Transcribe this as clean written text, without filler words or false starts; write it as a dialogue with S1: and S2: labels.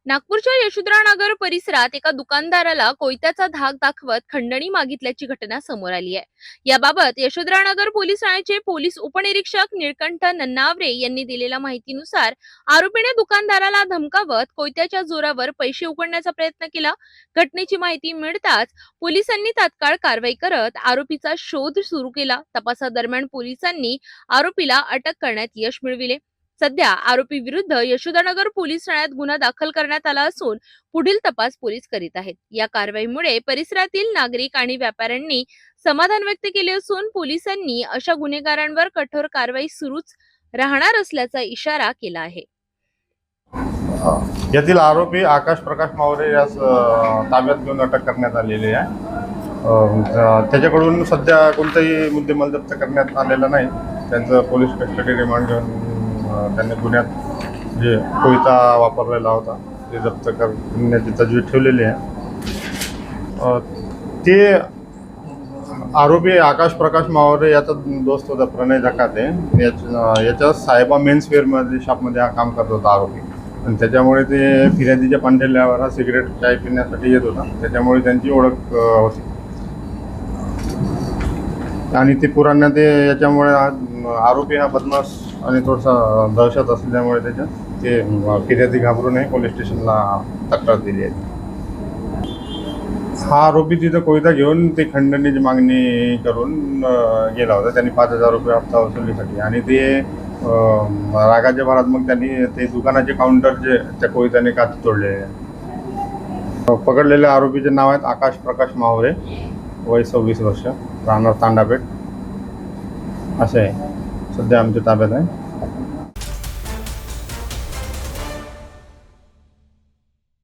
S1: नागपूरच्या यशोधरानगर परिसरात एका दुकानदाराला कोयत्याचा धाक दाखवत खंडणी मागितल्याची घटना समोर आली आहे। याबाबत यशोधरानगर पोलीस ठाण्याचे पोलीस उपनिरीक्षक निळकंठ नन्नावरे यांनी दिलेल्या माहितीनुसार आरोपीने दुकानदाराला धमकावत कोयत्याच्या जोरावर पैसे उकळण्याचा प्रयत्न केला। घटनेची माहिती मिळताच पोलिसांनी तात्काळ कारवाई करत आरोपीचा शोध सुरू केला। तपासादरम्यान पोलिसांनी आरोपीला अटक करण्यात यश मिळविले। सध्या आरोपी विरुद्ध यशोधरानगर पोलीस ठाण्यात गुन्हा दाखल करण्यात आला असून पुढील तपास पोलीस करीत आहेत। या कारवाईमुळे परिसरातील नागरिक आणि व्यापाऱ्यांनी समाधान व्यक्त केले असून पोलिसांनी अशा गुन्हेगारांवर कठोर कारवाई सुरूच राहणार असल्याचा इशारा केला आहे।
S2: यातील आरोपी आकाश प्रकाश मावरे यास ताब्यात घेऊन अटक करण्यात आलेली आहे। त्याच्याकडून सध्या कोणताही मुद्देमाल जप्त करण्यात आलेला नाही। त्यांचं पोलीस कस्टडी रिमांड घेऊन त्यांनी गुन्ह्यात जे कोयता वापरलेला होता ते जप्त करण्याची तजवीज ठेवलेली आहे। ते आरोपी आकाश प्रकाश मावरे याचा दोस्त होता प्रणय जकाते। याच्या साहेबा मेन्सवेअरमध्ये शॉपमध्ये हा काम करत होता आरोपी, आणि त्याच्यामुळे ते फिर्यादीच्या पांढऱ्यावर हा सिगरेट चाय पिण्यासाठी येत होता, त्याच्यामुळे त्यांची ओळख होती। आणि ते पुराणा ते याच्यामुळे आरोपी हा बदमाश आणि थोडासा दहशत असल्यामुळे त्याच्या ते फिर्यादी घाबरूनही पोलीस स्टेशनला तक्रार दिली आहे। हा आरोपी तिथं कोयता घेऊन ते खंडणीची मागणी करून गेला होता। त्यांनी 5,000 रुपये हप्ता वसुलीसाठी, आणि ते रागाच्या भरात मग त्यांनी ते दुकानाचे काउंटर जे त्या कोयत्याने काच तोडले। पकडलेल्या आरोपीचे नाव आहेत आकाश प्रकाश मावरे, वय 26 वर्ष, राहणार तांडापेठ असे आहे। सध्या आमच्या ताब्यात आहे।